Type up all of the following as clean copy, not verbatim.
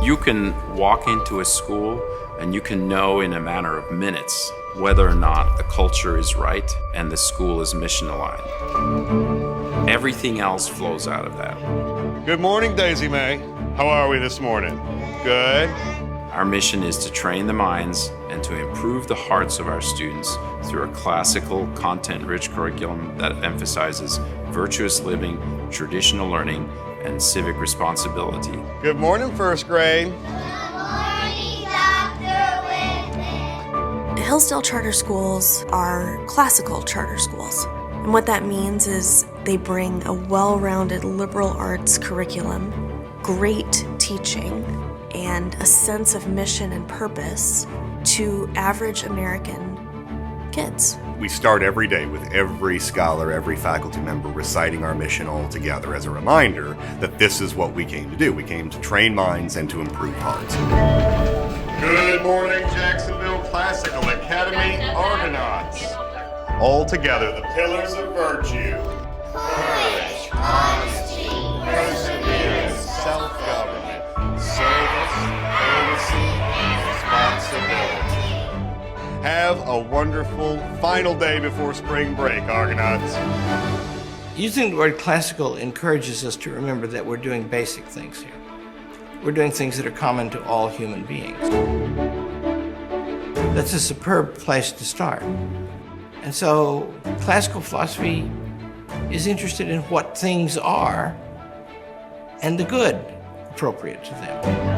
You can walk into a school and you can know in a matter of minutes whether or not the culture is right and the school is mission aligned. Everything else flows out of that. Good morning, Daisy May. How are we this morning? Good. Our mission is to train the minds and to improve the hearts of our students through a classical, content-rich curriculum that emphasizes virtuous living, traditional learning, and civic responsibility. Good morning, first grade. Hillsdale charter schools are classical charter schools. And what that means is they bring a well-rounded liberal arts curriculum, great teaching, and a sense of mission and purpose to average American kids. We start every day with every scholar, every faculty member reciting our mission all together as a reminder that this is what we came to do. We came to train minds and to improve hearts. Good morning, Jacksonville Classical Academy Argonauts. All together, the pillars of virtue. Courage, honesty, perseverance, self-government, service, courtesy, and responsibility. Have a wonderful final day before spring break, Argonauts. Using the word classical encourages us to remember that we're doing basic things here. We're doing things that are common to all human beings. That's a superb place to start. And so classical philosophy is interested in what things are and the good appropriate to them.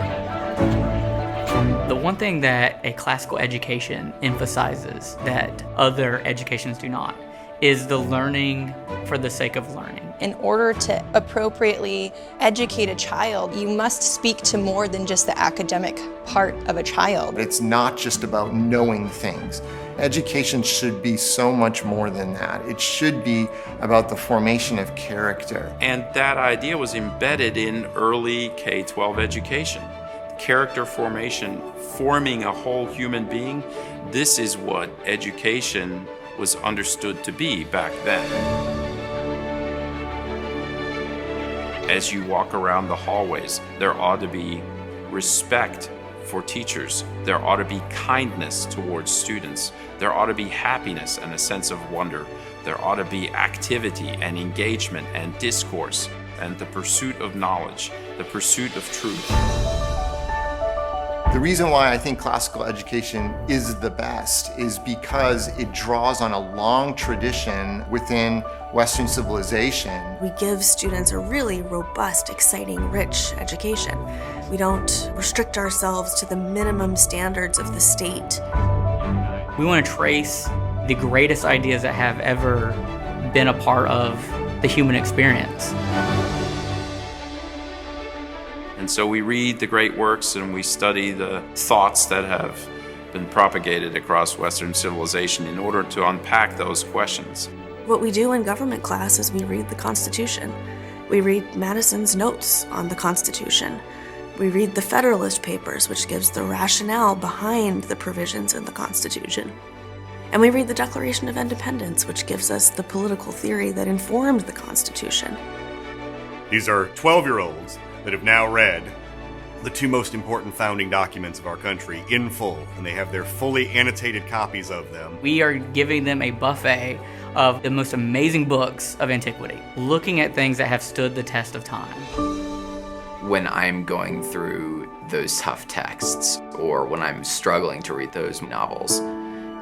The one thing that a classical education emphasizes that other educations do not is the learning for the sake of learning. In order to appropriately educate a child, you must speak to more than just the academic part of a child. It's not just about knowing things. Education should be so much more than that. It should be about the formation of character. And that idea was embedded in early K-12 education. Character formation, forming a whole human being, this is what education was understood to be back then. As you walk around the hallways, there ought to be respect for teachers. There ought to be kindness towards students. There ought to be happiness and a sense of wonder. There ought to be activity and engagement and discourse and the pursuit of knowledge, the pursuit of truth. The reason why I think classical education is the best is because it draws on a long tradition within Western civilization. We give students a really robust, exciting, rich education. We don't restrict ourselves to the minimum standards of the state. We want to trace the greatest ideas that have ever been a part of the human experience. And so we read the great works and we study the thoughts that have been propagated across Western civilization in order to unpack those questions. What we do in government class is we read the Constitution. We read Madison's notes on the Constitution. We read the Federalist Papers, which gives the rationale behind the provisions in the Constitution. And we read the Declaration of Independence, which gives us the political theory that informed the Constitution. These are 12-year-olds that have now read the two most important founding documents of our country in full, and they have their fully annotated copies of them. We are giving them a buffet of the most amazing books of antiquity, looking at things that have stood the test of time. When I'm going through those tough texts, or when I'm struggling to read those novels,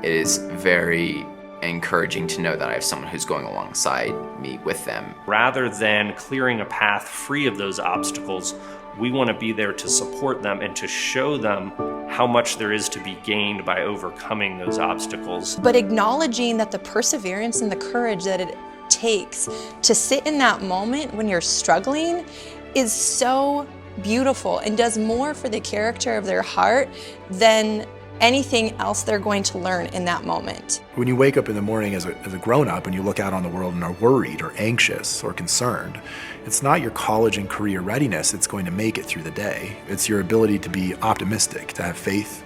it is very encouraging to know that I have someone who's going alongside me with them. Rather than clearing a path free of those obstacles, we want to be there to support them and to show them how much there is to be gained by overcoming those obstacles. But acknowledging that the perseverance and the courage that it takes to sit in that moment when you're struggling is so beautiful and does more for the character of their heart than anything else they're going to learn in that moment. When you wake up in the morning as a grown-up and you look out on the world and are worried or anxious or concerned, it's not your college and career readiness that's going to make it through the day. It's your ability to be optimistic, to have faith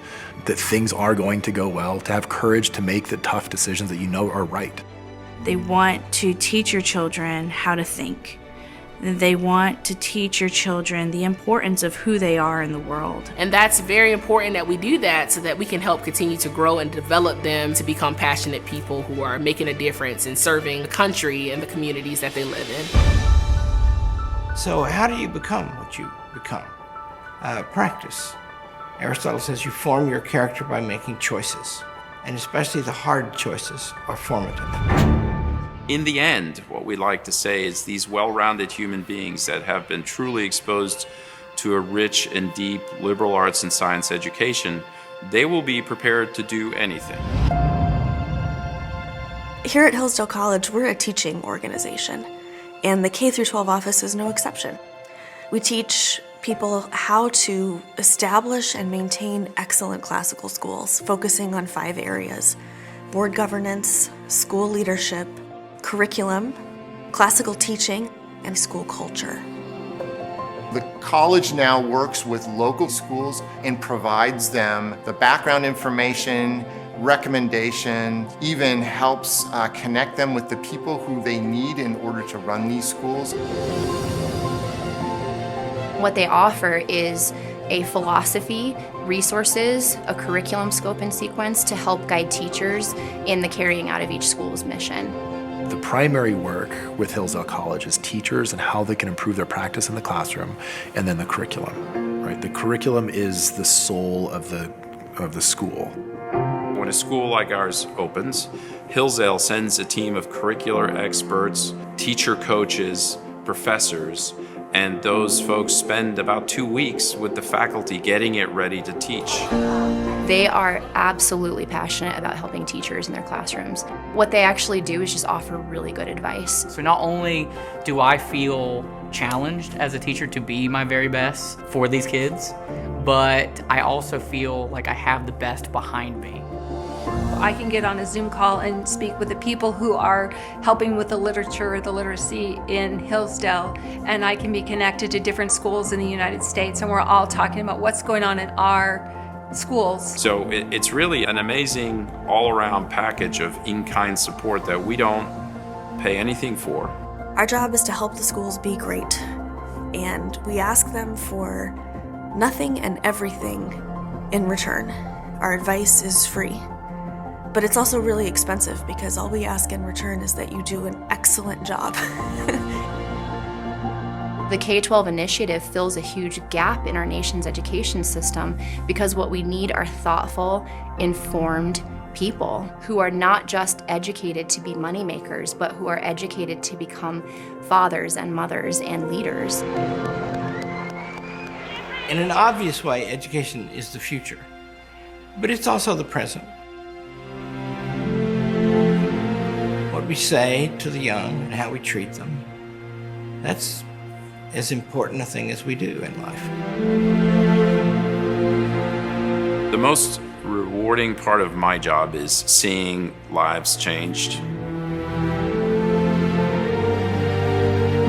that things are going to go well, to have courage to make the tough decisions that you know are right. They want to teach your children how to think. They want to teach your children the importance of who they are in the world. And that's very important that we do that so that we can help continue to grow and develop them to become passionate people who are making a difference in serving the country and the communities that they live in. So how do you become what you become? Practice. Aristotle says you form your character by making choices, and especially the hard choices are formative. In the end, what we like to say is these well-rounded human beings that have been truly exposed to a rich and deep liberal arts and science education, they will be prepared to do anything. Here at Hillsdale College, we're a teaching organization, and the K-12 office is no exception. We teach people how to establish and maintain excellent classical schools, focusing on 5 areas: board governance, school leadership, curriculum, classical teaching, and school culture. The college now works with local schools and provides them the background information, recommendation, even helps connect them with the people who they need in order to run these schools. What they offer is a philosophy, resources, a curriculum scope and sequence to help guide teachers in the carrying out of each school's mission. The primary work with Hillsdale College is teachers and how they can improve their practice in the classroom, and then the curriculum. Right? The curriculum is the soul of the school. When a school like ours opens, Hillsdale sends a team of curricular experts, teacher coaches, professors, and those folks spend about 2 weeks with the faculty getting it ready to teach. They are absolutely passionate about helping teachers in their classrooms. What they actually do is just offer really good advice. So not only do I feel challenged as a teacher to be my very best for these kids, but I also feel like I have the best behind me. I can get on a Zoom call and speak with the people who are helping with the literature or the literacy in Hillsdale, and I can be connected to different schools in the United States, and we're all talking about what's going on in our schools. So it's really an amazing all-around package of in-kind support that we don't pay anything for. Our job is to help the schools be great, and we ask them for nothing and everything in return. Our advice is free. But it's also really expensive because all we ask in return is that you do an excellent job. The K-12 initiative fills a huge gap in our nation's education system because what we need are thoughtful, informed people who are not just educated to be moneymakers, but who are educated to become fathers and mothers and leaders. In an obvious way, education is the future, but it's also the present. What we say to the young and how we treat them, that's as important a thing as we do in life. The most rewarding part of my job is seeing lives changed.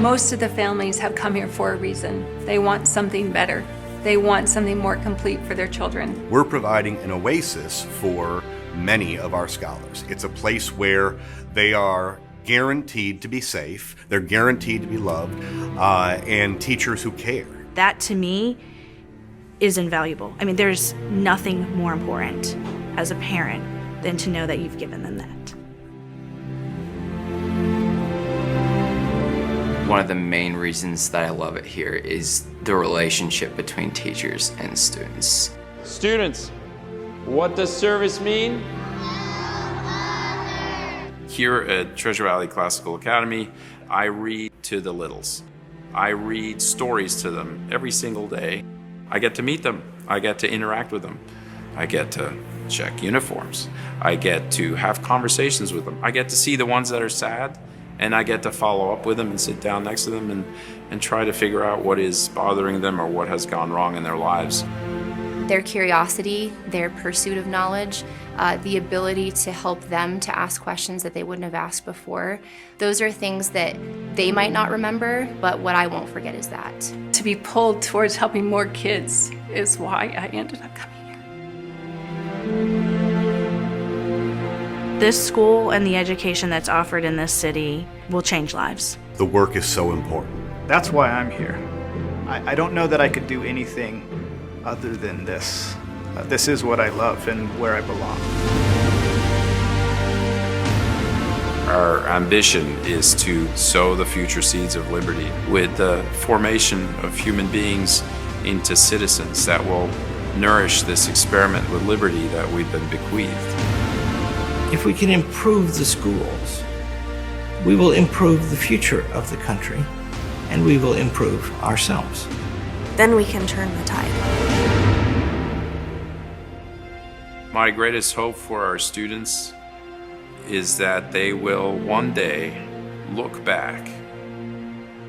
Most of the families have come here for a reason. They want something better. They want something more complete for their children. We're providing an oasis for many of our scholars. It's a place where they are guaranteed to be safe, they're guaranteed to be loved, and teachers who care. That, to me, is invaluable. I mean, there's nothing more important as a parent than to know that you've given them that. One of the main reasons that I love it here is the relationship between teachers and students. Students, what does service mean? Here at Treasure Valley Classical Academy, I read to the littles. I read stories to them every single day. I get to meet them. I get to interact with them. I get to check uniforms. I get to have conversations with them. I get to see the ones that are sad, and I get to follow up with them and sit down next to them and try to figure out what is bothering them or what has gone wrong in their lives. Their curiosity, their pursuit of knowledge, the ability to help them to ask questions that they wouldn't have asked before. Those are things that they might not remember, but what I won't forget is that. To be pulled towards helping more kids is why I ended up coming here. This school and the education that's offered in this city will change lives. The work is so important. That's why I'm here. I don't know that I could do anything other than this. This is what I love and where I belong. Our ambition is to sow the future seeds of liberty with the formation of human beings into citizens that will nourish this experiment with liberty that we've been bequeathed. If we can improve the schools, we will improve the future of the country, and we will improve ourselves. Then we can turn the tide. My greatest hope for our students is that they will one day look back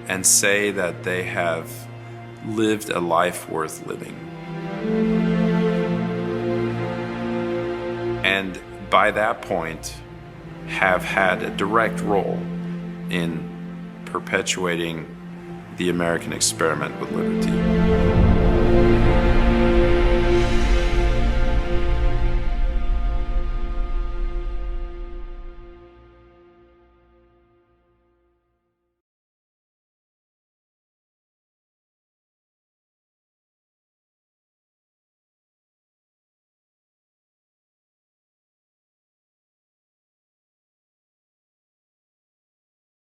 and say that they have lived a life worth living. And by that point, have had a direct role in perpetuating the American experiment with liberty.